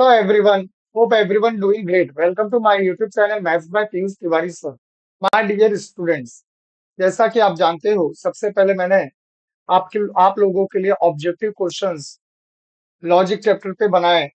Hello everyone. Hope everyone doing great. Welcome to my YouTube channel Maths by Piyush Tiwari sir. My dear students, जैसा कि आप जानते हो, सबसे पहले मैंने आप लोगों के लिए ऑब्जेक्टिव क्वेश्चंस लॉजिक चैप्टर पे बनाए,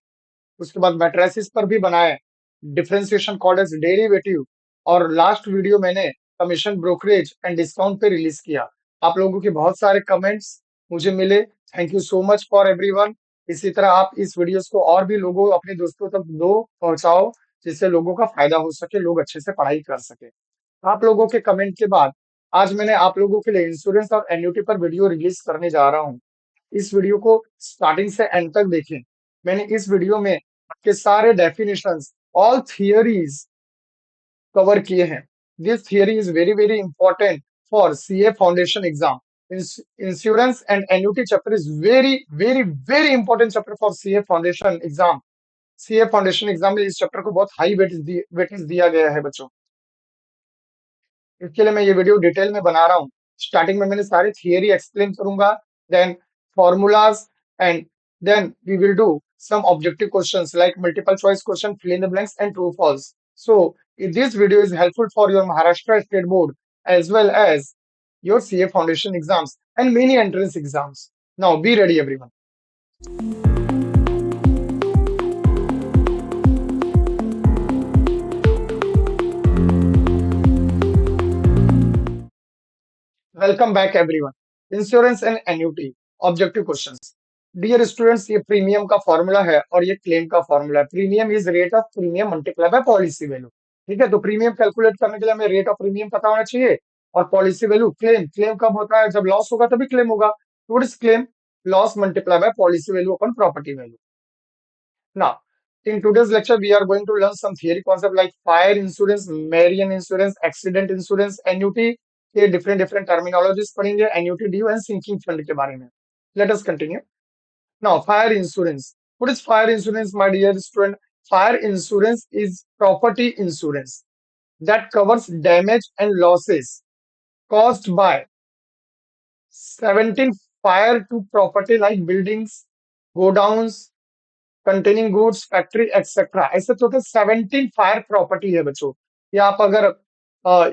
उसके बाद मैट्रिसेस पर भी बनाए, डिफरेंशिएशन कॉर्ड्स डेरिवेटिव और लास्ट वीडियो मैंने कमीशन ब्रोकरेज एंड डिस्काउंट पे रिलीज किया। आप लोगों के बहुत सारे कमेंट्स मुझे मिले। Thank you so much for everyone. इसी तरह आप इस वीडियोस को और भी लोगों अपने दोस्तों तक दो पहुंचाओ, जिससे लोगों का फायदा हो सके, लोग अच्छे से पढ़ाई कर सके। आप लोगों के कमेंट के बाद आज मैंने आप लोगों के लिए इंश्योरेंस और एन्युटी पर वीडियो रिलीज करने जा रहा हूँ। इस वीडियो को स्टार्टिंग से एंड तक देखें। मैंने इस वीडियो में के सारे डेफिनेशंस, ऑल थियरीज कवर किए हैं। This theory is very very important for CA foundation exam. Insurance and annuity chapter is very very very important chapter for CA foundation exam. CA foundation exam में इस chapter को बहुत high weightage दिया गया है बच्चों। इसके लिए मैं ये वीडियो डिटेल में बना रहा हूँ। स्टार्टिंग में मैंने सारी थियरी एक्सप्लेन करूंगा, then formulas, and then we will do some objective questions like multiple choice question, fill in the blanks and true false. So this video is helpful for your Maharashtra State Board as well as your CA Foundation exams and many entrance exams. Now be ready everyone. Welcome back everyone. Insurance and annuity objective questions. Dear students, ये premium का formula है और ये claim का formula है। Premium is rate of premium multiply by policy value. ठीक है, तो प्रीमियम कैलकुलेट करने के लिए हमें रेट ऑफ प्रीमियम पता होना चाहिए और पॉलिसी वैल्यू। क्लेम क्लेम कब होता है? जब लॉस होगा तभी क्लेम होगा। What is claim? Loss multiply by policy value upon property value. Now, in today's lecture, we are going to learn some theory concept like fire insurance, marine insurance, accident insurance, annuity के different terminologies पढ़ेंगे, annuity due and sinking fund के बारे में। Let us continue. Now, fire insurance. What is fire insurance, my dear student? Fire insurance is property insurance that covers damage and losses caused by 17 fire to property like buildings, godowns, containing goods, factory etcetera. ऐसे total 17 fire property है बच्चों। या आप अगर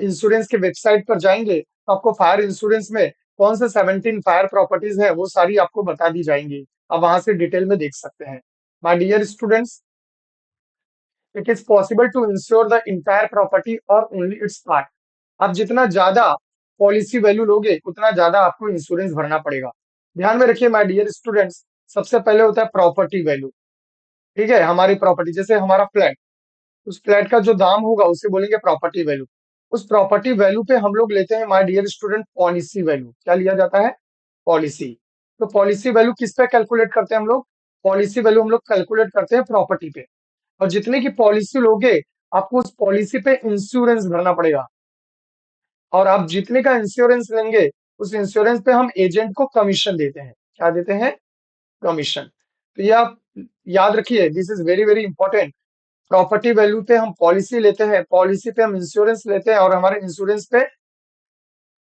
insurance के website पर जाएंगे तो आपको फायर इंश्योरेंस में कौन से 17 फायर प्रॉपर्टीज है वो सारी आपको बता दी जाएंगी। आप वहां से डिटेल में देख सकते हैं। My dear students, it is possible to insure the entire property और ओनली इट्स पार्ट। आप जितना ज्यादा पॉलिसी वैल्यू लोगे उतना ज्यादा आपको इंश्योरेंस भरना पड़ेगा। ध्यान में रखिए माय डियर स्टूडेंट्स, सबसे पहले होता है प्रॉपर्टी वैल्यू। ठीक है, हमारी प्रॉपर्टी जैसे हमारा फ्लैट, उस फ्लैट का जो दाम होगा उसे बोलेंगे प्रॉपर्टी वैल्यू। उस प्रॉपर्टी वैल्यू पे हम लोग लेते हैं my dear student policy value. क्या लिया जाता है? पॉलिसी। तो पॉलिसी वैल्यू किस पे कैलकुलेट करते हैं हम लोग? पॉलिसी वैल्यू हम लोग कैलकुलेट करते हैं प्रॉपर्टी पे। और जितने की पॉलिसी लोगे आपको उस पॉलिसी पे इंश्योरेंस भरना पड़ेगा। और आप जितने का इंश्योरेंस लेंगे उस इंश्योरेंस पे हम एजेंट को कमीशन देते हैं। क्या देते हैं? कमीशन। तो ये आप याद रखिए, this is very very important. Property value पे हम पॉलिसी लेते हैं, पॉलिसी पे हम इंश्योरेंस लेते हैं और हमारे इंश्योरेंस पे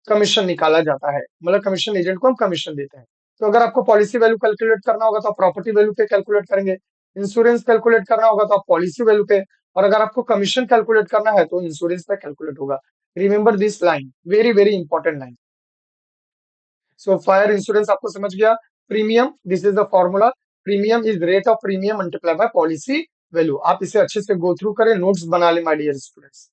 कमीशन निकाला जाता है। मतलब कमीशन एजेंट को हम कमीशन देते हैं। तो अगर आपको पॉलिसी वैल्यू कैलकुलेट करना होगा तो आप प्रॉपर्टी वैल्यू पे कैलकुलेट करेंगे। इंश्योरेंस कैलकुलेट करना होगा तो आप पॉलिसी वैल्यू पे, और अगर आपको कमीशन कैलकुलेट करना है तो इंश्योरेंस पे कैलकुलेट होगा। Remember this line, very very important line. So fire insurance आपको समझ गया। Premium, this is the formula. Premium is rate of premium multiply by policy value. आप इसे अच्छे से गो थ्रू करें, नोट्स बना ले my dear students.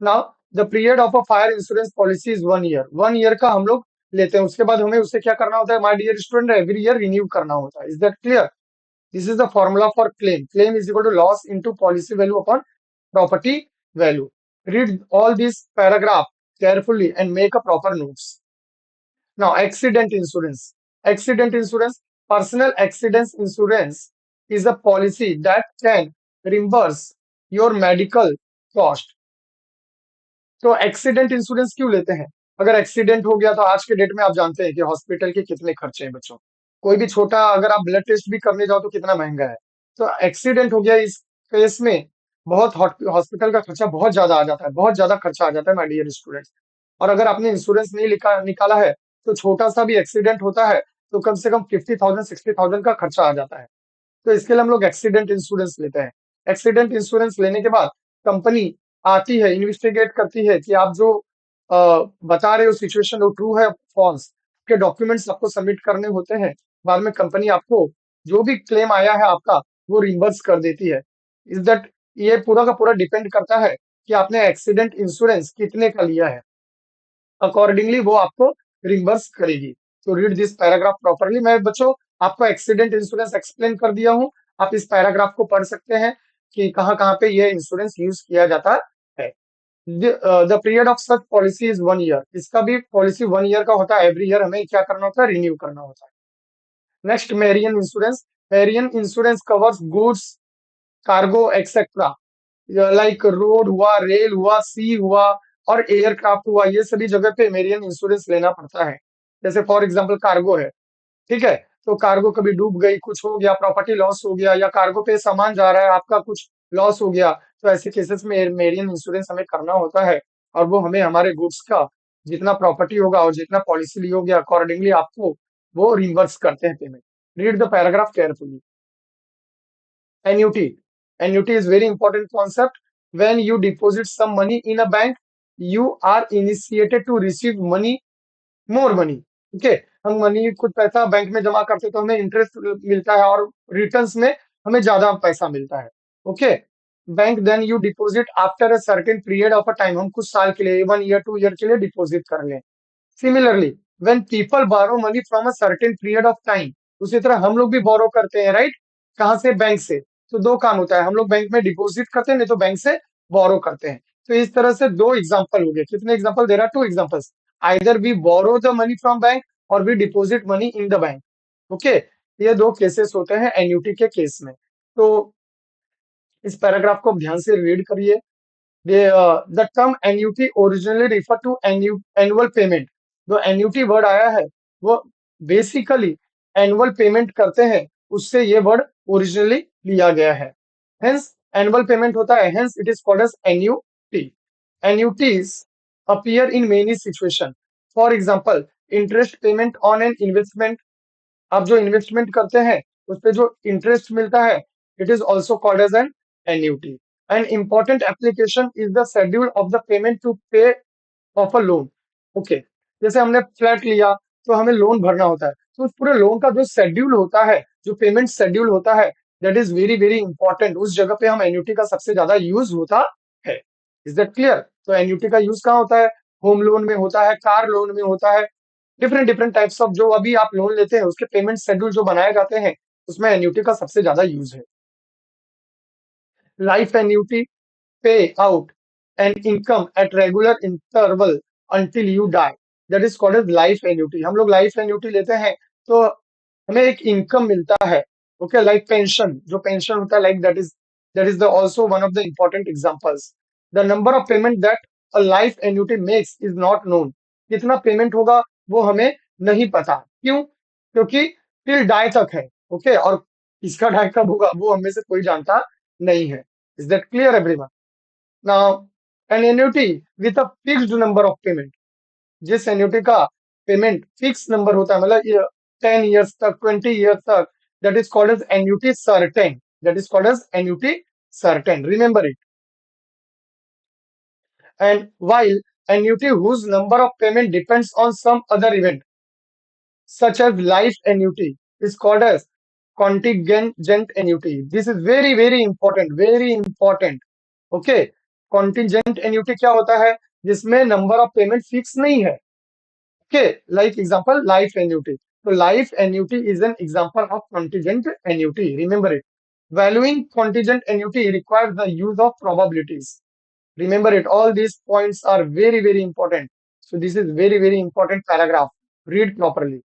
Now the period of a fire insurance policy is 1 year. 1 year का हम लोग लेते हैं, उसके बाद हमें उसे क्या करना होता है my dear student? Every year renew करना होता है। Is that clear? This is the formula for claim. Claim is equal to loss into policy value upon property value. Read all this paragraph carefully and make a proper notes. Now, accident insurance. Accident insurance, personal accidents insurance is a policy that can reimburse your medical cost. तो accident insurance क्यों लेते हैं? अगर accident हो गया तो आज के डेट में आप जानते हैं कि हॉस्पिटल के कितने खर्चे हैं बच्चों। कोई भी छोटा अगर आप ब्लड टेस्ट भी करने जाओ तो कितना महंगा है। तो एक्सीडेंट हो गया, इस केस में बहुत हॉस्पिटल का खर्चा बहुत ज्यादा आ जाता है, बहुत ज्यादा खर्चा आ जाता है माय डियर स्टूडेंट्स। और अगर आपने इंश्योरेंस नहीं निकाला है तो छोटा सा भी एक्सीडेंट होता है तो कम से कम 50,000 60,000 का खर्चा आ जाता है। तो इसके लिए हम लोग एक्सीडेंट इंश्योरेंस लेते हैं। एक्सीडेंट इंश्योरेंस लेने के बाद कंपनी आती है, इन्वेस्टिगेट करती है कि आप जो बता रहे हो सिचुएशन वो ट्रू है फॉल्स, के डॉक्यूमेंट्स आपको सबमिट करने होते हैं। बाद में कंपनी आपको जो भी क्लेम आया है आपका वो रिम्बर्स कर देती है। इज दैट ये पूरा का पूरा डिपेंड करता है कि आपने एक्सीडेंट इंश्योरेंस कितने का लिया है, अकॉर्डिंगली वो आपको रिम्बर्स करेगी। तो रीड दिस पैराग्राफ प्रॉपरली। मैं बच्चों आपको एक्सीडेंट इंश्योरेंस एक्सप्लेन कर दिया हूँ, आप इस पैराग्राफ को पढ़ सकते हैं कि कहाँ कहाँ पे ये इंश्योरेंस यूज किया जाता है। The period of such policy is 1 year. इसका भी पॉलिसी 1 ईयर का होता है। एवरी ईयर हमें क्या करना होता है, रिन्यू करना होता है। Next marine insurance. Marine insurance covers goods, cargo etcetera, like road हुआ, रेल हुआ, सी हुआ और एयरक्राफ्ट हुआ, ये सभी जगह पे मेरियन इंश्योरेंस लेना पड़ता है। जैसे फॉर एग्जांपल कार्गो है, ठीक है, तो कार्गो कभी डूब गई, कुछ हो गया, प्रॉपर्टी लॉस हो गया, या कार्गो पे सामान जा रहा है आपका कुछ लॉस हो गया, तो ऐसे केसेस में मेरियन इंश्योरेंस हमें करना होता है। और वो हमें हमारे गुड्स का जितना प्रॉपर्टी होगा और जितना पॉलिसी ली होगी अकॉर्डिंगली आपको वो रिवर्स करते हैं payment. Read the paragraph carefully. annuity. Annuity is very important concept. When you deposit some money in a bank, you are initiated to receive money, more money. Okay, हम money कुछ पैसा bank में जमा करते तो हमें इंटरेस्ट मिलता है और रिटर्न्स में हमें ज्यादा पैसा मिलता है। Okay, bank then you deposit after a certain period of a time. हम कुछ साल के लिए 1 ईयर 2 ईयर के लिए डिपॉजिट कर लें। Similarly when people borrow money from a certain period of time, उसी तरह हम लोग भी बोरो करते हैं, राइट? कहाँ से? बैंक से। तो दो काम होता है, हम लोग बैंक में डिपॉजिट करते हैं, नहीं तो बैंक से बोरो करते हैं। तो इस तरह से दो एग्जांपल हो गए। कितने एग्जांपल दे रहा? 2 examples. Either we borrow the money from bank और we deposit money in the bank. Okay, ये दो केसेस होते हैं एन्युटी के केस में। तो इस पैराग्राफ को आप ध्यान से रीड करिए। The term annuity originally refer to annual payment। जो annuity वर्ड आया है वो बेसिकली एनुअल पेमेंट करते हैं, उससे ये वर्ड ओरिजिनली लिया गया है। हेंस एनुअल पेमेंट होता है, hence it is called as annuity. Annuities appear in many situation। For example interest payment on an investment. आप जो इन्वेस्टमेंट करते हैं उस पे जो इंटरेस्ट मिलता है, it is also called as an annuity. An important application is the schedule of the payment to pay off a loan. Okay, जैसे हमने फ्लैट लिया तो हमें लोन भरना होता है, तो उस पूरे लोन का जो शेड्यूल होता है, जो पेमेंट शेड्यूल होता है, that is very very important. उस जगह पे हम एन्यूटी का सबसे ज्यादा यूज होता है। Is that clear? तो एन्यूटी का यूज कहाँ होता है? होम लोन में होता है, कार लोन में होता है, डिफरेंट डिफरेंट टाइप्स ऑफ जो अभी आप लोन लेते हैं उसके पेमेंट शेड्यूल जो बनाए जाते हैं उसमें एन्यूटी का सबसे ज्यादा यूज है। Life annuity pay out an income at regular interval until you die, that is called as life annuity. हम लोग लाइफ एन्यूटी लेते हैं तो हमें एक इनकम मिलता है। ओके, लाइक पेंशन, जो पेंशन होता है, like that is the also one of the important examples. The number of payment that a life annuity makes is not known. कितना पेमेंट होगा वो हमें नहीं पता। क्यों? क्योंकि टिल डाई तक है। ओके, और इसका डाई कब होगा वो हमें से कोई जानता नहीं है। Is that clear everyone? Now an annuity with a fixed number of payment. जिस एन्युटी का पेमेंट फिक्स नंबर होता है, मतलब 10 ईयर्स तक, 20 ईयर्स तक, that is called as annuity certain. That is called as annuity certain, remember it. And while annuity whose number of payment depends on some other event such as life annuity is called as contingent annuity। This is very very important, very important। Okay, contingent annuity क्या होता है? जिसमें number of payment fix नहीं है। Okay, like example life annuity. तो life annuity is an example of contingent annuity, remember it. Valuing contingent annuity requires the use of probabilities. Remember it. All these points are very, very important. So this is very, very important paragraph. Read properly.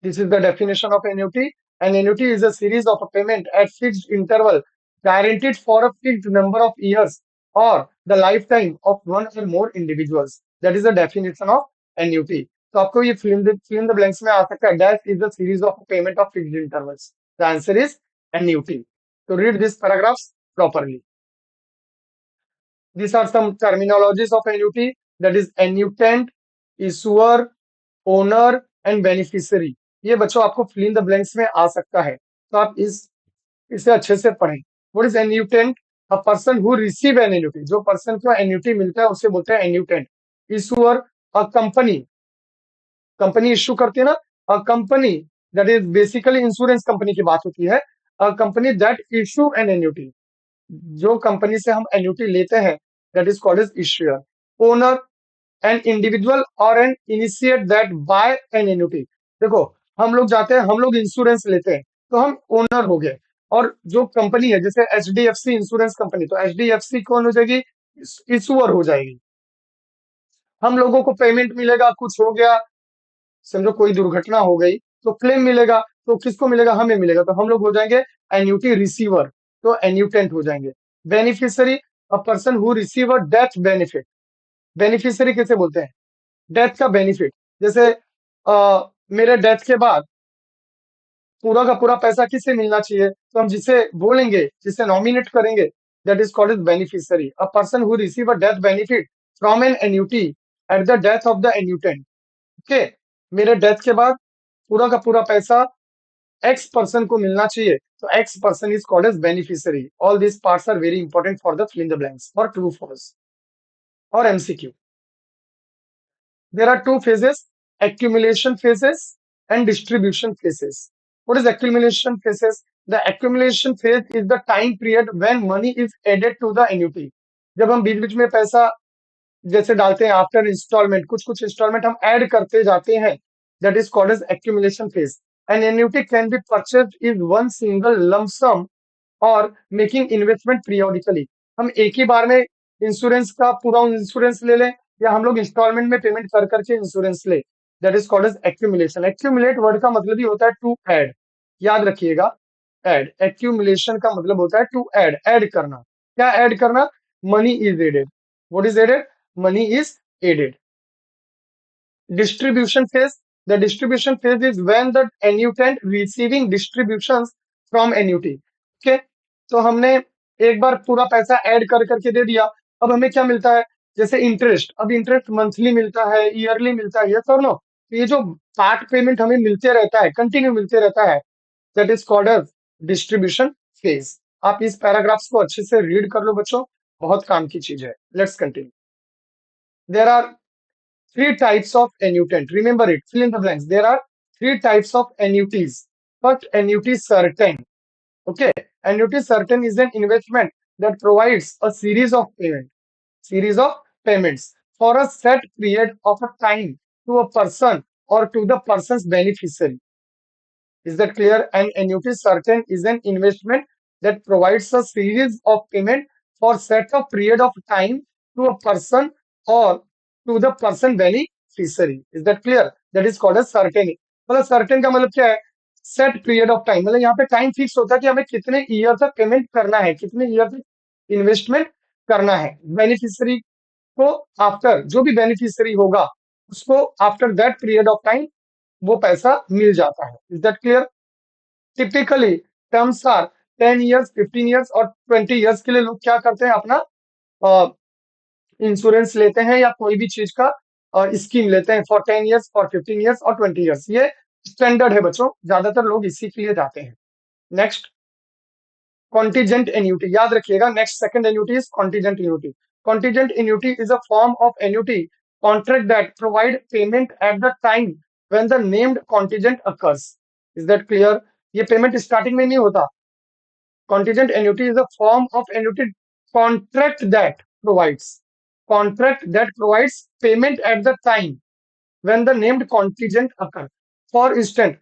This is the definition of annuity. An annuity is a series of a payment at fixed interval, guaranteed for a fixed number of years or the lifetime of one or more individuals. That is the definition of annuity. तो आपको ये fill in the blanks में आ सकता है, dash is a series of payment of fixed intervals. The answer is annuity. So read these paragraphs properly. These are some terminologies of annuity, that is annuitant, issuer, owner and beneficiary। ये बच्चों आपको fill in the blanks में आ सकता है। तो आप इसे अच्छे से पढ़ें। What is annuitant? A person who receive an annuity, जो पर्सन को एन्युटी मिलता है उसे बोलते हैं annuitant. Issuer, a company, company issue करती है ना, a company that is basically insurance company की बात होती है। A company that issue an annuity, जो कंपनी से हम एन्युटी लेते हैं, that is called as issuer. Owner, an individual और an entity that buy an annuity. देखो, हम लोग जाते हैं, हम लोग इंश्योरेंस लेते हैं, तो हम ओनर हो गए। और जो कंपनी है, जैसे H D F C insurance company, तो एच डी एफ सी कौन हो जाएगी? इशूअर हो जाएगी। हम लोगों को पेमेंट मिलेगा, कुछ हो गया, समझो कोई दुर्घटना हो गई, तो क्लेम मिलेगा, तो किसको मिलेगा? हमें मिलेगा, तो हम लोग हो जाएंगे एन्यूटी रिसीवर, तो एन्यूटेंट हो जाएंगे। Beneficiary, a person who receive a death benefit. Beneficiary किसे बोलते हैं? डेथ का बेनिफिट। जैसे मेरे डेथ के बाद पूरा का पूरा पैसा किसे मिलना चाहिए? तो हम जिसे बोलेंगे, जिसे नॉमिनेट करेंगे, that is called as beneficiary. A person who receive a death benefit from an annuity at the death of the annuitant. Okay, मेरे डेथ के बाद पूरा का पूरा पैसा एक्स पर्सन को मिलना चाहिए, तो X person is called as beneficiary. All this parts are very important for the fill in the blanks और ट्रू फॉल्स और MCQ. There are two phases: accumulation phases and distribution phases. What is accumulation phases? The accumulation phase is the time period when money is added to the annuity. जब हम बीच बीच में पैसा जैसे डालते हैं after instalment, कुछ कुछ इंस्टॉलमेंट हम ऐड करते जाते हैं, that is called as accumulation phase. An annuity can be purchased in one single lump sum और मेकिंग इन्वेस्टमेंट पीरियोडिकली। हम एक ही बार में इंश्योरेंस का पूरा इंश्योरेंस ले लें, या हम लोग इंस्टॉलमेंट में पेमेंट कर करके इंश्योरेंस ले, that is called as accumulation. Accumulate word का मतलब ही होता है टू ऐड, याद रखिएगा। ऐड, एक्यूमुलेशन का मतलब होता है टू ऐड, ऐड करना। क्या ऐड करना? Money is added. What is added? Money is added. Distribution phase. The distribution phase is when the annuitant receiving distributions from annuity. Okay, तो हमने एक बार पूरा पैसा ऐड कर करके दे दिया, अब हमें क्या मिलता है? जैसे इंटरेस्ट, अब इंटरेस्ट मंथली मिलता है, ईयरली मिलता है, यस और नो? तो ये जो पार्ट पेमेंट हमें मिलते रहता है, कंटिन्यू मिलते रहता है, that is called as distribution phase. आप इस पैराग्राफ्स को अच्छे से रीड कर लो बच्चों, बहुत काम की चीज है। Let's continue. There are three types of annuitant. Remember it. Fill in the blanks. There are three types of annuities. First, annuity certain. Okay, annuity certain is an investment that provides a series of payments for a set period of a time to a person or to the person's beneficiary. Is that clear? An annuity certain is an investment that provides a series of payment for set of period of time to a person or to the person beneficiary. Is that clear? That is called as certain. मतलब certain का मतलब क्या है? Set period of time, मतलब यहाँ पे time fix होता है कि हमें कितने ईयर तक पेमेंट करना है, कितने ईयर तक इन्वेस्टमेंट करना है। बेनिफिशियरी को आफ्टर, जो भी बेनिफिशियरी होगा उसको after that period of time वो पैसा मिल जाता है। Is that clear? Typically terms are 10 years, 15 years और 20 इयर्स के लिए लोग क्या करते हैं? अपना इंश्योरेंस लेते हैं या कोई भी चीज का स्कीम लेते हैं फॉर 10 इयर्स, फॉर 15 इयर्स और 20 इयर्स। ये स्टैंडर्ड है बच्चों, ज्यादातर लोग इसी के लिए जाते हैं। नेक्स्ट, कॉन्टीजेंट एन्यूटी, याद रखिएगा। Next second annuity is contingent annuity. Contingent annuity is a form of annuity contract that provide payment at the time when the named contingent occurs. Is that clear? ये payment starting में नहीं होता। Contingent annuity is a form of annuity contract that provides payment at the time when the named contingent occur. For instance,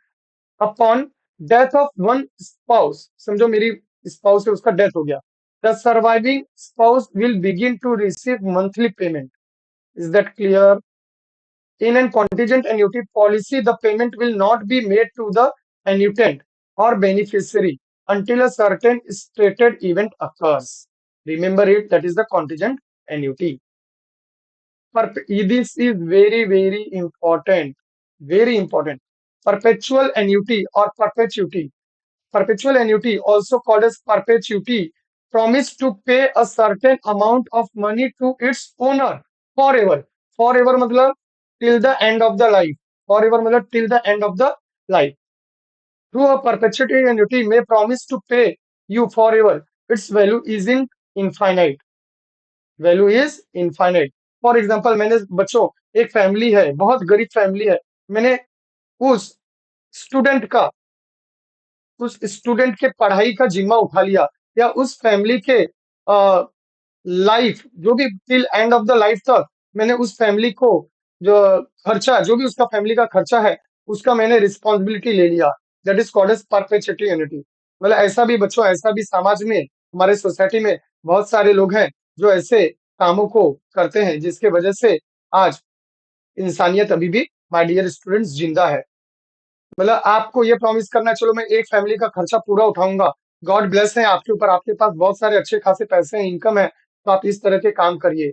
upon death of one spouse, समझो मेरी spouse है, उसका death हो गया, the surviving spouse will begin to receive monthly payment. Is that clear? In a contingent annuity policy, the payment will not be made to the annuitant or beneficiary until a certain stated event occurs. Remember it, that is the contingent annuity. This is very, very important. Very important. Perpetual annuity or perpetuity. Perpetual annuity, also called as perpetuity, promise to pay a certain amount of money to its owner forever. Forever मतलब till the end of the life. Forever मतलब till the end of the life. Through a perpetuity annuity may promise to pay you forever. Its value isn't infinite. Value is infinite. For example, मैंने बच्चों, एक family है, बहुत गरीब family है, मैंने उस स्टूडेंट का उस स्टूडेंट के पढ़ाई का जिम्मा उठा लिया, या उस फैमिली के लाइफ जो भी till end of the life तक मैंने उस फैमिली को जो खर्चा, जो भी उसका फैमिली का खर्चा है, उसका मैंने रिस्पॉन्सिबिलिटी ले लिया। That is called as perpetuity annuity. मतलब ऐसा भी बच्चों, ऐसा भी समाज में, हमारे सोसाइटी में बहुत सारे लोग हैं जो ऐसे कामों को करते हैं, जिसके वजह से आज इंसानियत अभी भी, माय डियर स्टूडेंट्स, जिंदा है। मतलब आपको ये प्रॉमिस करना है, चलो मैं एक फैमिली का खर्चा पूरा उठाऊंगा, गॉड ब्लेस है आपके ऊपर, आपके पास बहुत सारे अच्छे खासे पैसे हैं, इनकम है, तो आप इस तरह के काम करिए।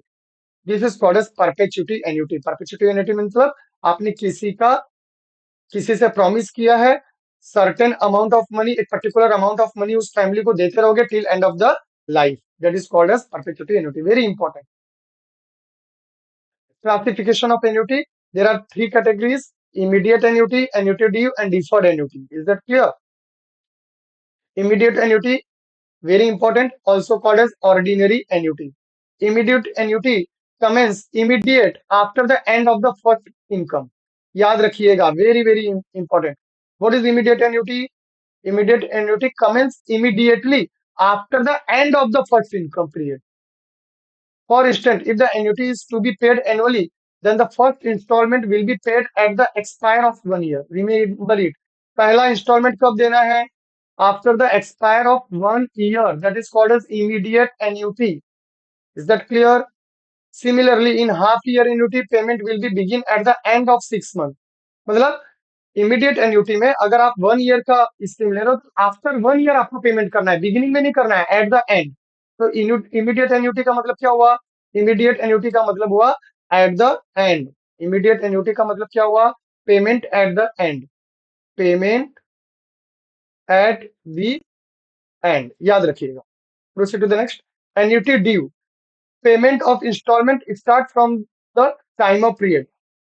This is called as perpetuity annuity. Perpetuity annuity मतलब आपने किसी से प्रॉमिस किया है, सर्टेन अमाउंट ऑफ मनी, एक पर्टिकुलर अमाउंट ऑफ मनी उस फैमिली को देते रहोगे till end of the life. That is called as perpetuity annuity. Very important. Classification of annuity. There are three categories: immediate annuity, annuity due, and deferred annuity. Is that clear? Immediate annuity, very important, also called as ordinary annuity. Immediate annuity commence immediate after the end of the first income. याद रखिएगा, very very important. What is immediate annuity? Immediate annuity commence immediately after the end of the first income period. For instance, if the annuity is to be paid annually, then the first installment will be paid at the expire of 1 year. Remember it. पहला installment कब देना है? After the expire of 1 year. That is called as immediate annuity. Is that clear? Similarly, in half year annuity, payment will be begin at the end of 6 months. मतलब immediate annuity में अगर आप 1 year का scheme ले रहे हो, तो after 1 year आपको पेमेंट करना है, बिगिनिंग में नहीं करना है, एट द एंड। तो इमीडिएट एन्युटी का मतलब क्या हुआ? इमीडिएट एन्युटी का मतलब हुआ at the end. Immediate annuity का मतलब क्या हुआ? Payment at the end. Payment at the end, याद रखिएगा। Proceed to the next. Annuity due, payment of installment start from the time of period.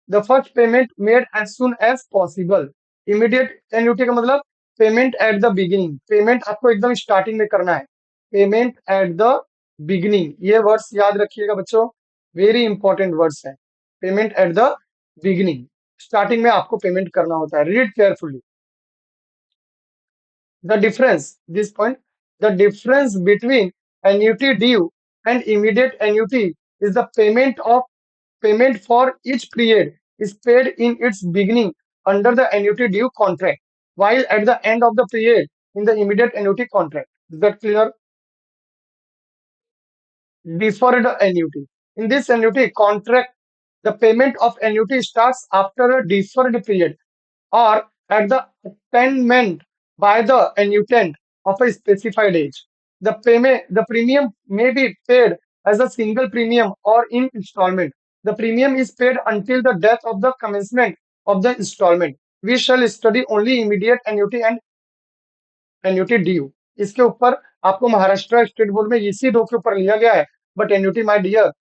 The first payment made as soon as possible. Immediate annuity का मतलब payment at the beginning. Payment आपको एकदम starting में करना है। Payment at the beginning. ये words याद रखिएगा बच्चों, वेरी इंपॉर्टेंट वर्ड्स हैं। Payment at the beginning. Starting में आपको पेमेंट करना होता है। Read carefully. The difference, this point, the difference between annuity due and immediate annuity is the payment for each period is paid in its beginning under the annuity due contract, while at the end of the period in the immediate annuity contract. Is that clear? Deferred annuity. In this annuity contract, the payment of annuity starts after a deferred period or at the attainment by the annuitant of a specified age. The premium may be paid as a single premium or in installment. The premium is paid until the death of the commencement of the installment. We shall study only immediate annuity and annuity due. इसके ऊपर आपको Maharashtra state board में इसी दो के ऊपर लिया गया है, but annuity my dear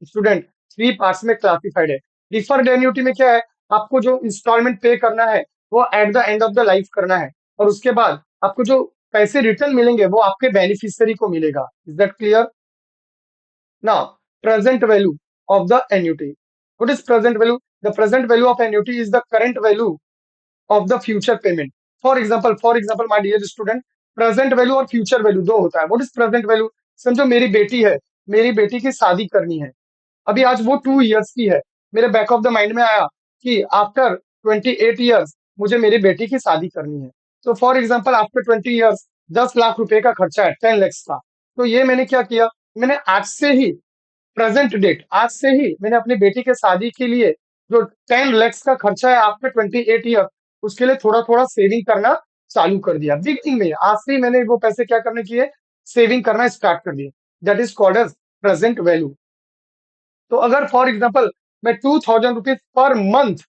student 3 parts में क्लासिफाइड है। डिफर्ड एन्युटी में क्या है? आपको जो इंस्टॉलमेंट पे करना है वो eight the end of the life करना है, और उसके बाद आपको जो पैसे रिटर्न मिलेंगे वो आपके बेनिफिशियरी को मिलेगा। Is that clear? Now, present value of the annuity. What is present value? The present value of annuity is the current value of the future payment. For example my dear student, present value और future value दो होता है। What is present value? समझो मेरी बेटी है, मेरी बेटी की शादी करनी है, अभी आज वो 2 इयर्स की है। मेरे बैक ऑफ द माइंड में आया कि आफ्टर 28 ईयर्स मुझे मेरी बेटी की शादी करनी है। तो for example after 20 years 10 lakh रुपए का खर्चा है, 10 लैक्स का। तो ये मैंने क्या किया, मैंने आज से ही, प्रेजेंट डेट, आज से ही मैंने अपनी बेटी के शादी के लिए जो 10 लैक्स का खर्चा है आफ्टर 28 ईयर, उसके लिए थोड़ा थोड़ा सेविंग करना चालू कर दिया। बिगिनिंग में आज से ही मैंने वो पैसे क्या करने किए, सेविंग करना स्टार्ट कर दिए। That is called as present value. तो अगर फॉर एग्जाम्पल मैं 2000 रुपीज पर मंथ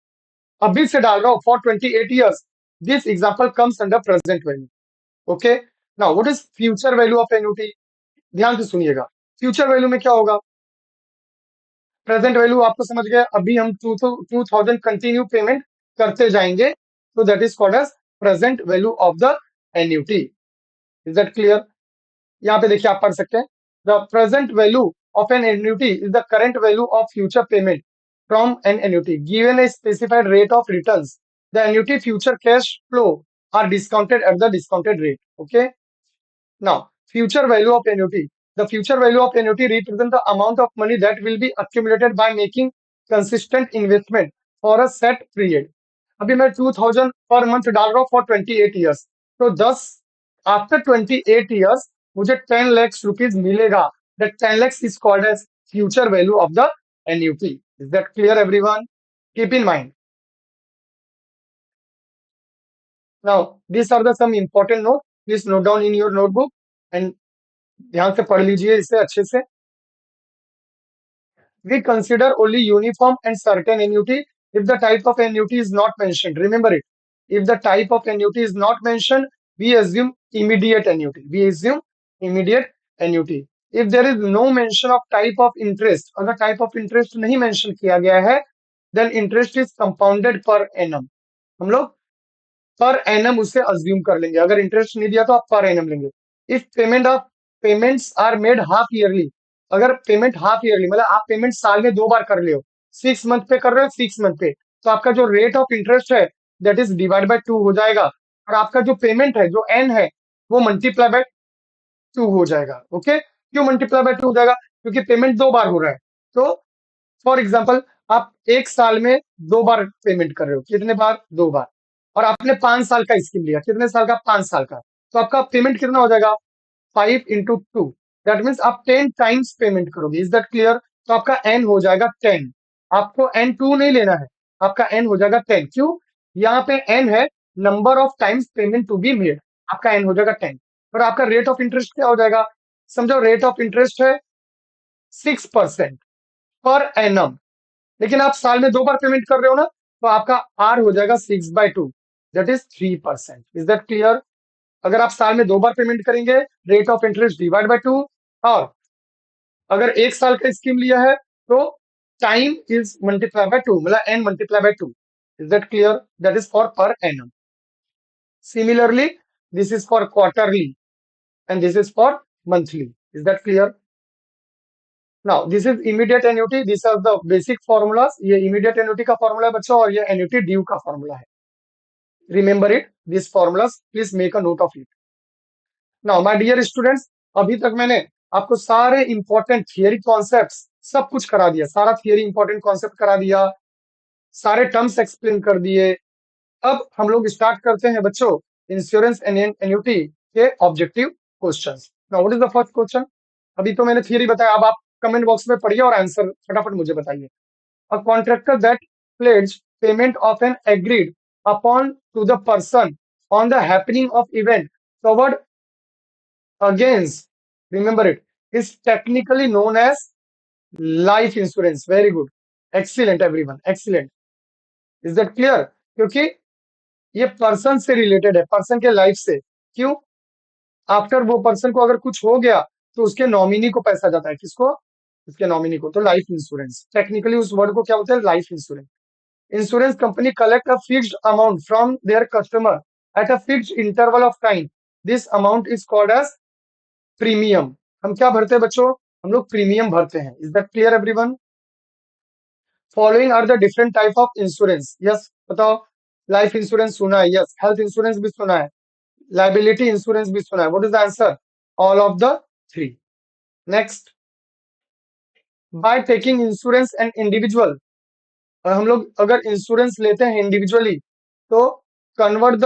अभी से डाल रहा हूं for 28 years, this example comes under present value. Okay, now what is future value of annuity? ध्यान से सुनिएगा। फ्यूचर वैल्यू में क्या होगा? प्रेजेंट वैल्यू आपको समझ गया, अभी हम 2000 कंटिन्यू पेमेंट करते जाएंगे, तो that is called as present value of the annuity. Is that clear? यहाँ पे देखिए आप पढ़ सकते हैं, the present value of an annuity is the current value of future payment from an annuity given a specified rate of returns, the annuity future cash flow are discounted at the discounted rate. Okay, now, future value of annuity. The future value of annuity represents the amount of money that will be accumulated by making consistent investment for a set period. अभी मैं 2000 per month डाल रहा हूँ for 28 years, तो 10 after 28 years मुझे 10 lakhs rupees मिलेगा। That 10 lakhs is called as future value of the annuity. Is that clear everyone? Keep in mind. Now these are the some important note, please note down in your notebook and ध्यान से पढ़ लीजिए इसे अच्छे से। We consider only uniform and certain annuity if the type of annuity is not mentioned. Remember it. If the type of annuity is not mentioned, we assume immediate annuity. We assume immediate annuity. If there is no mention of type of interest, अगर type of interest नहीं mention किया गया है, then interest is compounded per annum. हम लोग per annum उसे assume कर लेंगे। अगर इंटरेस्ट नहीं दिया तो आप पर एनम लेंगे। If payments are made half yearly, अगर पेमेंट हाफ ईयरली मतलब आप पेमेंट साल में 2 बार कर रहे हो, 6 मंथ पे कर रहे हो, 6 मंथ पे, तो आपका जो रेट ऑफ इंटरेस्ट है दैट इज डिवाइड बाय 2 हो जाएगा, और आपका जो पेमेंट है जो एन है वो मल्टीप्लाई बाय 2 हो जाएगा। ओके, क्यों मल्टीप्लाई बाय 2 हो जाएगा? क्योंकि पेमेंट 2 बार हो रहा है। तो फॉर एग्जाम्पल आप एक साल में 2 बार पेमेंट कर रहे हो, कितने बार? 2 बार। और आपने 5 साल का स्कीम लिया, कितने साल का? 5 साल का। तो आपका पेमेंट कितना हो जाएगा? 5 into 2, दैट मीन्स आप 10 टाइम्स पेमेंट करोगे। Is that clear? तो आपका एन हो जाएगा 10। आपको एन 2 नहीं लेना है, आपका एन हो जाएगा 10। क्यों? यहाँ पे एन है number of times payment to be made, आपका एन हो जाएगा 10। और आपका रेट ऑफ इंटरेस्ट क्या हो जाएगा? समझो रेट ऑफ इंटरेस्ट है 6% पर एनम, लेकिन आप साल में 2 बार पेमेंट कर रहे हो ना, तो आपका आर हो जाएगा 6/2, that is 3%। Is that clear? अगर आप साल में 2 बार पेमेंट करेंगे, rate of interest divide by 2, और अगर एक साल का स्कीम लिया है तो टाइम इज मल्टीप्लाई बाय 2, मतलब n multiply by 2। Is that clear? That is for per annum. Similarly this is for quarterly and this is for monthly. Is that clear? Now this is immediate annuity, this are the basic formulas. ये immediate annuity का formula है बच्चों, और ये annuity due का formula है। Remember it, this formulas, please make a note of it. Now my dear students, अभी तक मैंने आपको सारे इंपॉर्टेंट थियरी कॉन्सेप्ट्स सब कुछ करा दिया, सारा थियरी इंपॉर्टेंट कॉन्सेप्ट करा दिया, सारे टर्म्स एक्सप्लेन कर दिए। अब हम लोग स्टार्ट करते हैं बच्चों इंश्योरेंस एंड एन्युटी के objective questions. Now what is the first question? अभी तो मैंने थियरी बताया, अब आप कमेंट बॉक्स में पढ़िए और आंसर फटाफट मुझे बताइए। A contractor that pledge payment of an agreed upon to the person on the happening of event covered against, remember it, is technically known as life insurance. Very good, excellent everyone, excellent। is that clear? क्योंकि ये person से related है, person के life से। क्यों? After वो person को अगर कुछ हो गया तो उसके नॉमिनी को पैसा जाता है। किसको? उसके नॉमिनी को। तो लाइफ इंश्योरेंस, टेक्निकली उस वर्ड को क्या बोलते हैं? Life insurance. Insurance company collect a fixed amount from their customer at a fixed interval of time. This amount is called as premium। हम क्या भरते हैं बच्चों? हम लोग प्रीमियम भरते हैं। Is that clear everyone? Following are the different type of insurance। Yes, बताओ। लाइफ इंश्योरेंस सुना है? यस। हेल्थ इंश्योरेंस भी सुना है, लाइबिलिटी इंश्योरेंस भी सुना है। What is the answer? All of the three. Next, by taking insurance and individual, और हम लोग अगर इंश्योरेंस लेते हैं इंडिविजुअली तो convert the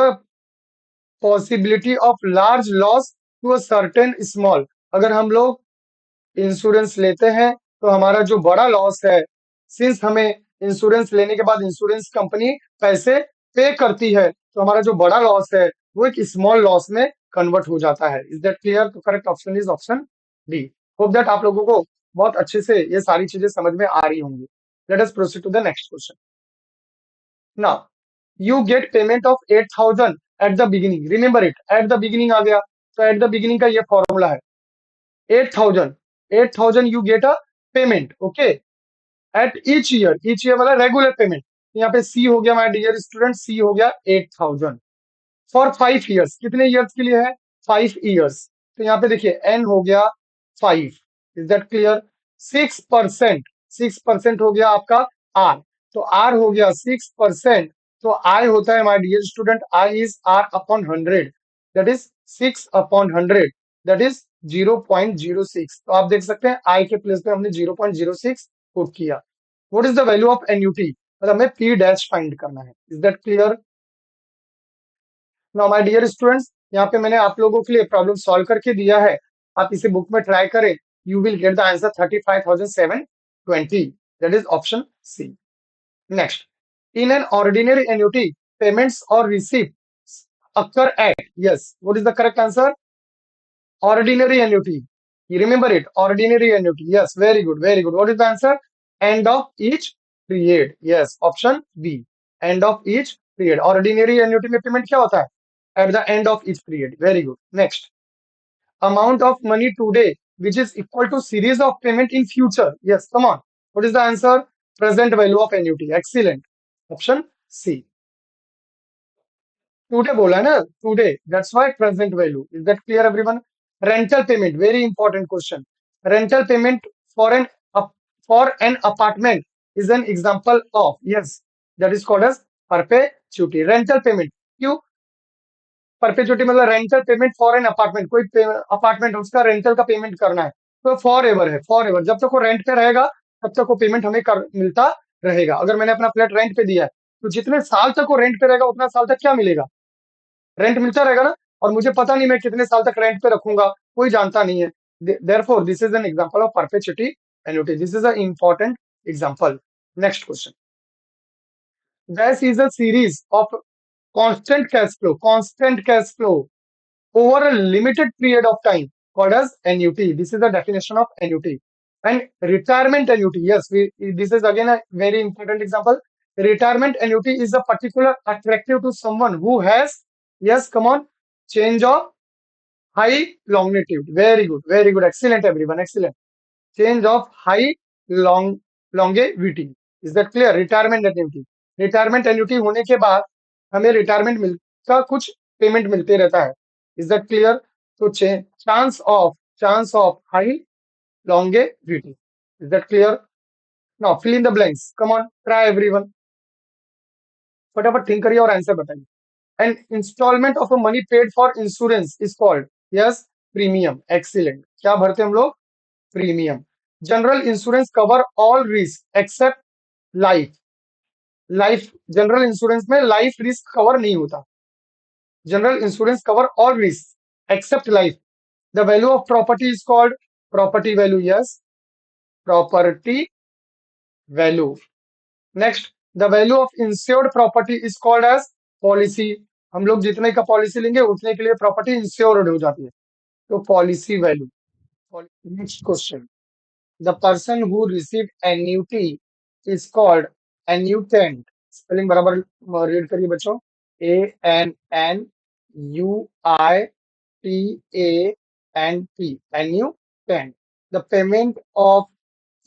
possibility of large loss to a certain small. अगर हम लोग इंश्योरेंस लेते हैं तो हमारा जो बड़ा लॉस है, सिंस हमें इंश्योरेंस लेने के बाद इंश्योरेंस कंपनी पैसे पे करती है, तो हमारा जो बड़ा लॉस है वो एक स्मॉल लॉस में कन्वर्ट हो जाता है। Is that clear? तो correct option is option D. Hope that आप लोगों को बहुत अच्छे से ये सारी चीजें समझ में आ रही होंगी। Let us proceed to the next question. Now you get payment of 8,000 at the beginning। remember it, at the beginning आ गया, तो at the beginning का ये फॉर्मूला है 8,000। 8,000 you get a payment, okay, at each year वाला regular payment. यहाँ पे सी हो गया माय डियर स्टूडेंट, सी हो गया 8,000। फॉर 5 ईयर्स, कितने ईयर्स के लिए है? 5 ईयर्स। तो यहाँ पे देखिए एन हो गया 5, इज दैट क्लियर? 6%, 6% हो गया आपका आर, तो आर हो गया 6%। तो आई होता है my dear student, i is r upon 100, that is 6/100, that is 0.06। तो आप देख सकते हैं आई के प्लेस पे हमने 0.06 पुट किया। What is the value of annuity, मतलब हमें पी डैश फाइंड करना है। Is that clear? Now my dear students, यहाँ पे मैंने आप लोगों के लिए प्रॉब्लम सॉल्व करके दिया है, आप इसे बुक में ट्राई करें। You will get the answer 35,720, that is option C. Next, in an ordinary annuity payments और receipts occur at, yes, what is the correct answer? Ordinary annuity. You remember it? Ordinary annuity. Yes, very good, very good. What is the answer? End of each period. Yes, option B. End of each period. Ordinary annuity में payment क्या होता है? At the end of each period. Very good. Next, amount of money today which is equal to series of payment in future. Yes, come on. What is the answer? Present value of annuity. Excellent. Option C. Today बोला है ना, today, that's why present value. Is that clear everyone? Rental payment, very important question. Rental payment for an for an apartment is an example of, yes, that is called as perpetuity. Rental payment, क्यों perpetuity? मतलब rental payment for an apartment, कोई apartment उसका rental का payment करना है, तो forever है, forever, जब तक वो रेंट पे रहेगा तब तक वो पेमेंट हमें मिलता रहेगा। अगर मैंने अपना फ्लैट रेंट पे दिया है तो जितने साल तक वो रेंट पे रहेगा उतना साल तक क्या मिलेगा? रेंट मिलता रहेगा ना। और मुझे पता नहीं मैं कितने साल तक रेंट पे रखूंगा, कोई जानता नहीं है। Therefore this is an example of perpetuity annuity, this is a important example. Next question, that is a series of constant cash flow over a limited period of time called as annuity. This is the definition of annuity. And retirement annuity, yes, this is again a very important example. Retirement annuity is a particular attractive to someone who has, yes, come on, change of high longevity. Very good, excellent everyone, excellent. Change of high long longevity. Is that clear? Retirement annuity. Retirement annuity होने के बाद हमें retirement मिल का कुछ payment मिलते रहता है। Is that clear? तो chance of high longevity. Is that clear? Now fill in the blanks. Come on, try everyone. फटाफट थिंक करिए और आंसर बताइए। And installment of a money paid for insurance is called, yes, premium. Excellent. क्या भरते हैं हम लोग? Premium. General insurance cover all risk except life. Life, general insurance में लाइफ रिस्क कवर नहीं होता। General insurance cover all risk except life. The value of property is called property value, yes, property value. Next, the value of insured property is called as policy. हम लोग जितने का policy लेंगे उतने के लिए प्रॉपर्टी इंश्योर्ड हो जाती है, तो policy value. Next question, the person who received annuity is called annuitant. Spelling बराबर रीड करिए बच्चों, ANNUITANT, annuitant। The payment of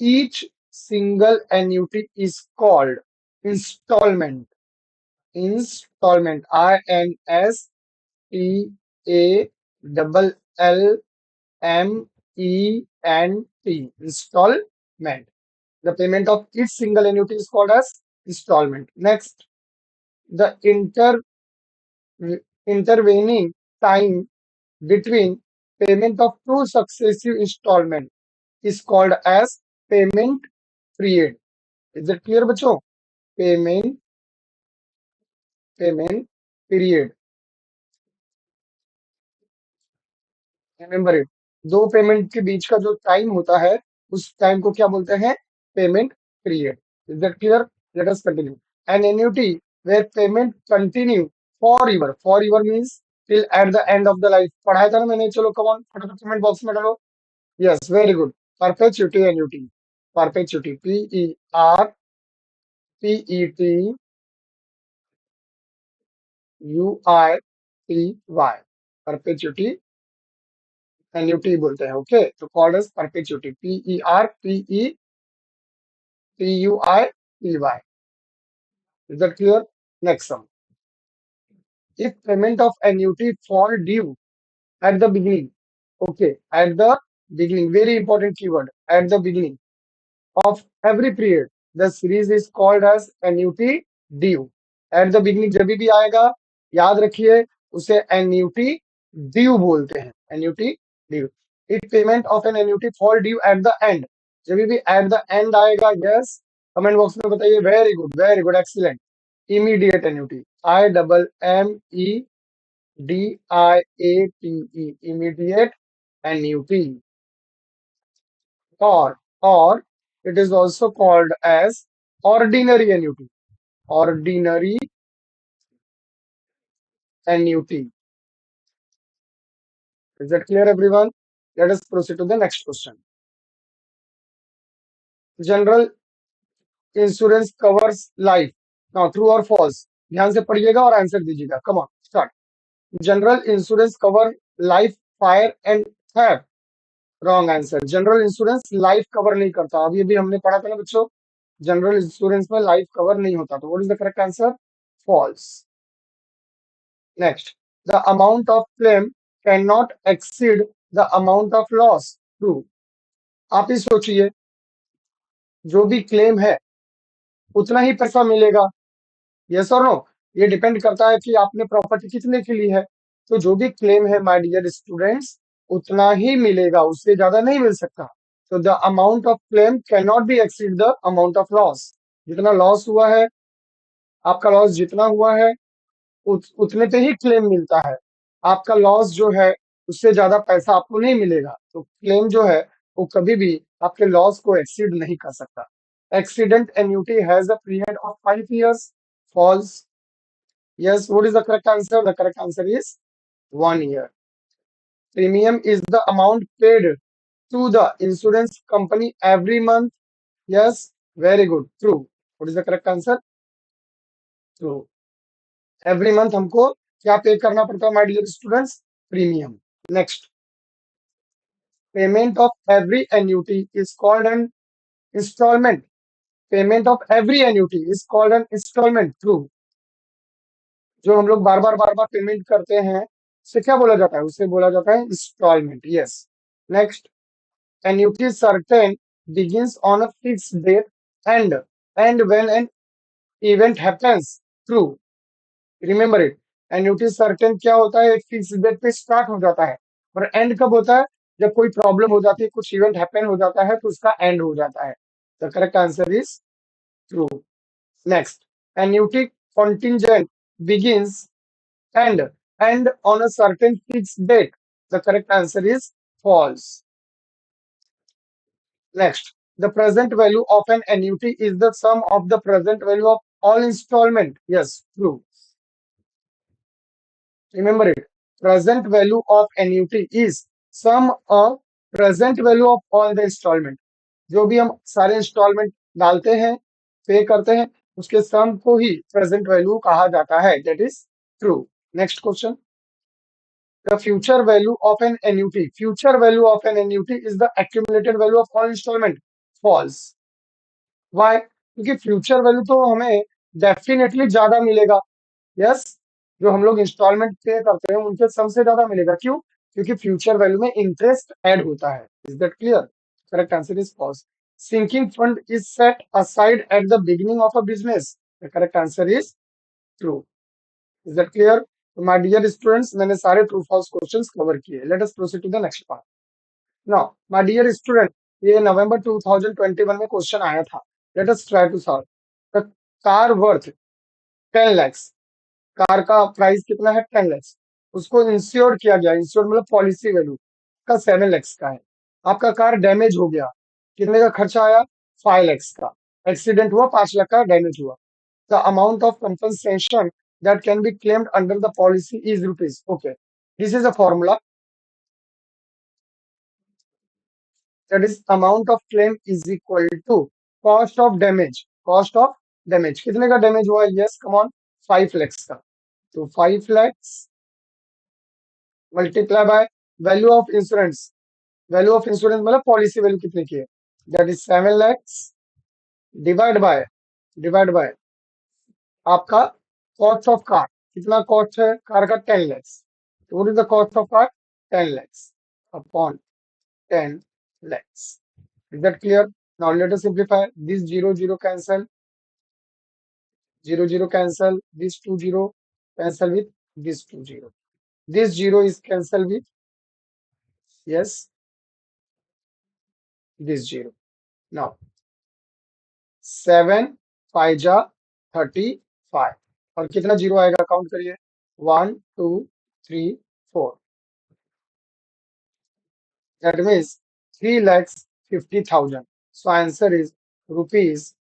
each single annuity is called installment। Installment, INSTALLMENT, installment। The payment of each single annuity is called as installment. Next, the intervening time between payment of two successive installment is called as payment period. Is it clear बच्चों? Payment period, remember it. दो payment के बीच का जो time होता है उस time को क्या बोलते हैं? Payment period. Is that clear? Let us continue. An annuity where payment continue for ever means till at the end of the life. पढ़ाया था ना मैंने, चलो कम ऑन फटाफट कमेंट बॉक्स में डालो। Yes, very good. Perpetuity annuity, perpetuity, PERPETUITY, annuity बोलते हैं, ओके। तो called as perpetuity, PERPETUITY। Is that clear? Next some, if payment of annuity fall due at the beginning. Okay, at the beginning, very important keyword, at the beginning of every period, the series is called as annuity due. At the beginning जब भी आएगा, याद रखिए उसे annuity due बोलते हैं, annuity due. If payment of an annuity fall due at the end, जब भी at the end आएगा, yes, comment box में बताइए. Very good, excellent. Immediate annuity, IMMEDIATE, immediate annuity, or it is also called as ordinary annuity. Ordinary annuity. Is that clear, everyone? Let us proceed to the next question. General insurance covers life. Now, true or false? ध्यान से पढ़िएगा और answer दीजिएगा. Come on, start. General insurance cover life, fire and theft. Wrong answer. General insurance life cover नहीं करता. अभी अभी हमने पढ़ा था ना बच्चों, जनरल इंश्योरेंस में लाइफ कवर नहीं होता. तो what is the correct answer? False. Next, the amount of claim can not exceed the amount of loss. True. आप ही सोचिए, जो भी क्लेम है उतना ही पैसा मिलेगा. यस और नो? ये डिपेंड करता है कि आपने प्रॉपर्टी कितने की ली है. तो जो भी क्लेम है माय डियर स्टूडेंट्स, उतना ही मिलेगा, उससे ज्यादा नहीं मिल सकता. तो the amount of claim can not be exceed the amount of loss. जितना लॉस हुआ है, आपका लॉस जितना हुआ है, उतने पे ही क्लेम मिलता है. आपका लॉस जो है उससे ज्यादा पैसा आपको नहीं मिलेगा. तो क्लेम जो है वो कभी भी आपके लॉस को एक्सीड नहीं कर सकता. Accident annuity has a period of 5 years. False. Yes, what is the correct answer? The correct answer is 1 year. Premium is the amount paid to the insurance company every month. Yes, very good. True. What is the correct answer? True. Every month हमको क्या पे करना पड़ता है my dear students? Premium. Next, payment of every annuity is called an installment. Payment of every annuity is called an installment. True. जो हम लोग बार बार payment करते हैं उसे क्या बोला जाता है? उसे बोला जाता है installment. Yes. Next, annuity certain begins on a fixed date and when an event happens. True. Remember it. annuity certain क्या होता है? एक फिक्स डेट पे स्टार्ट हो जाता है और एंड कब होता है? जब कोई प्रॉब्लम हो जाती है, कुछ इवेंट हैपन हो जाता है तो उसका एंड हो जाता है. The correct answer is true. Next, annuity contingent begins and on a certain fixed date. The correct answer is false. Next, the present value of an annuity is the sum of the present value of all installment. Yes, true. Remember it. Present value of annuity is sum of present value of all the installment. जो भी हम सारे instalment डालते हैं, पे करते हैं, उसके सम को ही प्रेजेंट वैल्यू कहा जाता है. That is true. Next question. The future value of an annuity. Future value of an annuity is the accumulated value of all installment. False. Why? क्योंकि फ्यूचर वैल्यू तो हमें डेफिनेटली ज्यादा मिलेगा. यस. जो हम लोग इंस्टॉलमेंट पे करते हैं उनके सम से ज्यादा मिलेगा. क्यों? क्योंकि फ्यूचर वैल्यू में इंटरेस्ट ऐड होता है. Is that clear? Correct answer is false. Sinking fund is set aside at the beginning of a business. The correct answer is true. Is that clear? तो माय डियर स्टूडेंट्स, मैंने सारे true false questions cover किए. Let us proceed to the next part. Now my dear student, ये नवंबर 2021 में question आया था. Let us try to solve. The car worth 10 lakhs. Car का प्राइस कितना है? 10 lakhs. उसको इंश्योर किया गया. इंश्योर मतलब पॉलिसी वैल्यू का 7 lakhs का है. आपका कार डैमेज हो गया. कितने का खर्चा आया? 5 lakhs का. एक्सीडेंट हुआ, 5 लाख का डैमेज हुआ. The amount of compensation that can be claimed under the policy is rupees. Okay, this is a formula. That is amount of claim is equal to cost of damage. Cost of damage कितने का damage हुआ? yes, come on, 5 lakhs का. तो 5 lakhs multiply by value of insurance. Value of insurance मतलब policy value कितने की है? That is 7 lakhs divide by आपका कॉस्ट ऑफ कार. कितना कॉस्ट है कार का? 10 lakhs. What is the cost of car? 10 lakhs upon 10 lakhs. Is that clear? Now let us simplify. This 0 cancel, 0 cancel, this 2 cancel with this 2. This 0 is cancel with, yes, this 0. Now 7 5 जा 35 और कितना zero आएगा count करिए 1 2 3 4. That means 3,50,000. So answer is rupees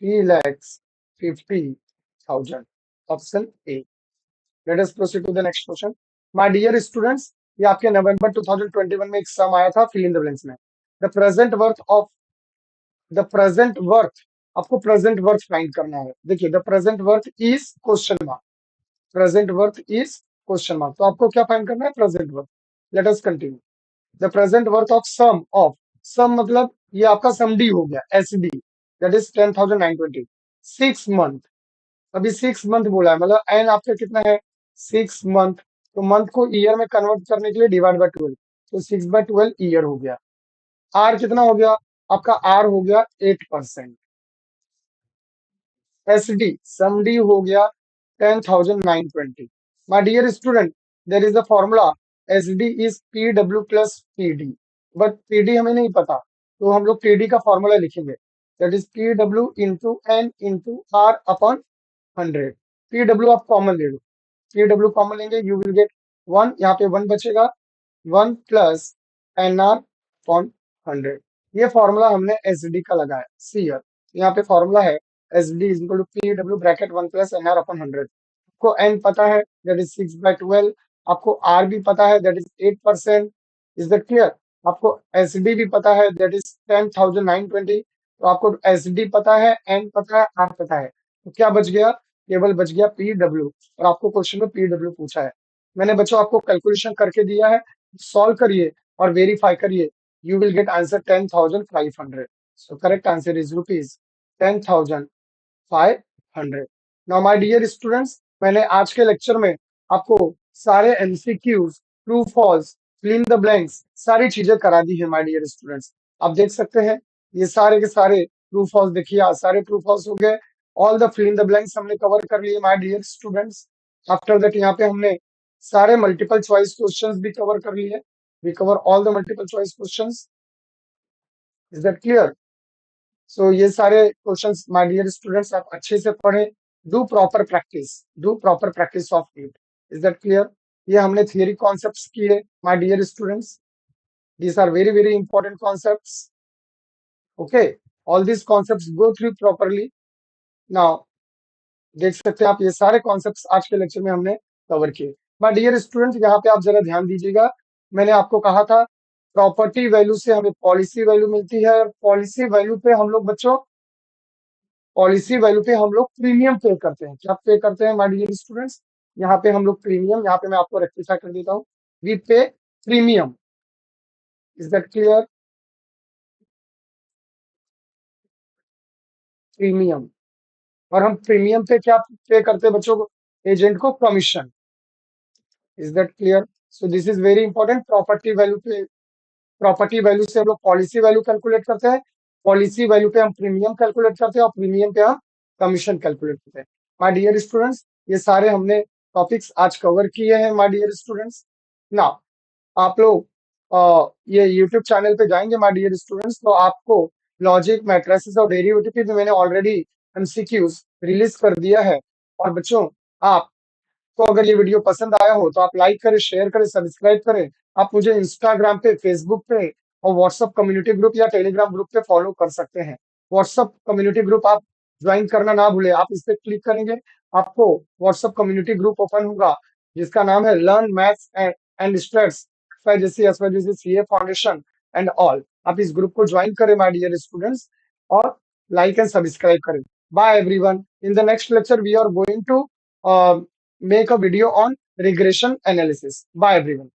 3,50,000. Option A. Let us proceed to the next question. My dear students, ये आपके नवंबर 2021 में एक sum आया था फिल इन द ब्लैंक्स में. The present worth of the present worth आपको present worth find करना है. देखिए the present worth is question mark. Present worth is question mark. तो आपको क्या फाइंड करना है? Present worth. Let us continue. The present worth of sum मतलब ये आपका सम डी हो गया S D that is 10,920 6 month. अभी 6 मंथ बोला है मतलब एन आपका कितना है 6 मंथ. तो मंथ को ईयर में कन्वर्ट करने के लिए डिवाइड बाय 12 तो 6/12 ईयर हो गया. आर कितना हो गया आपका? आर हो गया 8%. एस डी सम डी हो गया 10,920. My dear student there is a formula S D is P W plus P D. But P D हमें नहीं पता तो हम लोग पी डी का फॉर्मूला लिखेंगे that is P W into n into r upon 100. P W आप common ले लो. पी डब्ल्यू कॉमन लेंगे यू विल गेट 1. यहाँ पे 1 बचेगा 1 प्लस एन आर अपॉन 100. ये फॉर्मूला हमने एस डी का लगाया. सी यहाँ पे फॉर्मूला है S D is equal to P W bracket 1 plus n r upon 100. आपको एन पता है दैट इज 6/12. आपको आर भी पता है that is 8%. Is that clear? आपको एस डी भी पता है दैट इज 10,920. तो आपको एस डी पता है, एन पता है, आर पता है. तो क्या बच गया? केवल बच गया पी डब्ल्यू. और आपको क्वेश्चन में पी डब्ल्यू पूछा है. मैंने बच्चों आपको कैलकुलेशन करके दिया है. सॉल्व करिए और वेरीफाई करिए. You will get answer 10,500. So correct answer is rupees 10,500. Now my dear students, मैंने आज के लेक्चर में आपको सारे MCQs, true false, fill in the blanks सारी चीजें करा दी है माय डियर स्टूडेंट्स. आप देख सकते हैं ये सारे के सारे ट्रू फॉल्स. देखिए आज सारे ट्रू फॉल्स हो गए. All the fill in the blanks हमने कवर कर लिए my dear students. After that यहाँ पे हमने सारे मल्टीपल चॉइस क्वेश्चंस भी कवर कर लिए. We cover all the multiple choice questions. Is that clear? So ये सारे क्वेश्चंस माय डियर स्टूडेंट्स आप अच्छे से पढ़ें. Do proper practice. Do proper practice of it. Is that clear? ये हमने थियरी कॉन्सेप्ट्स किए my dear students. These are very very important concepts. Okay, all these concepts go through properly. Now देख सकते हैं आप ये सारे कॉन्सेप्ट्स आज के लेक्चर में हमने कवर किए. माय डियर स्टूडेंट यहाँ पे आप जरा ध्यान दीजिएगा. मैंने आपको कहा था प्रॉपर्टी वैल्यू से हमें पॉलिसी वैल्यू मिलती है. और पॉलिसी वैल्यू पे हम लोग बच्चों पॉलिसी वैल्यू पे हम लोग प्रीमियम पे करते हैं. क्या पे करते हैं माय डियर स्टूडेंट्स? यहाँ पे हम लोग प्रीमियम, यहाँ पे मैं आपको रेक्टिफाई कर देता हूँ. वी पे premium. Is that clear? Premium. और हम प्रीमियम पे क्या पे करते हैं बच्चों को? एजेंट को commission. Is that clear? So this is very important. Property value से हम लोग पॉलिसी वैल्यू कैलकुलेट करते हैं. पॉलिसी वैल्यू पे हम प्रीमियम कैलकुलेट करते हैं और प्रीमियम पे हम कमीशन कैलकुलेट करते हैं. माय डियर स्टूडेंट्स ये सारे हमने टॉपिक्स आज कवर किए हैं माय डियर स्टूडेंट्स. ना आप लोग ये यूट्यूब चैनल पे जाएंगे माय डियर स्टूडेंट्स तो आपको लॉजिक, मैट्रिसेस और डेरिवेटिव भी मैंने ऑलरेडी एमसीक्यूज रिलीज कर दिया है. और बच्चों आप तो अगर ये वीडियो पसंद आया हो तो आप लाइक करें, शेयर करें, सब्सक्राइब करें. आप मुझे इंस्टाग्राम पे, फेसबुक पे और व्हाट्सएप कम्युनिटी ग्रुप या टेलीग्राम ग्रुप पे फॉलो कर सकते हैं. व्हाट्सएप कम्युनिटी ग्रुप आप ज्वाइन करना ना भूले. आप इस पे क्लिक करेंगे आपको व्हाट्सएप कम्युनिटी ग्रुप ओपन होगा जिसका नाम है लर्न मैथ्स एंड स्टैट्स जैसे सीए फाउंडेशन एंड ऑल. आप इस ग्रुप को ज्वाइन करें माय डियर स्टूडेंट्स और लाइक एंड सब्सक्राइब करें. Bye everyone. In the next lecture we are going to make a video on regression analysis. Bye everyone.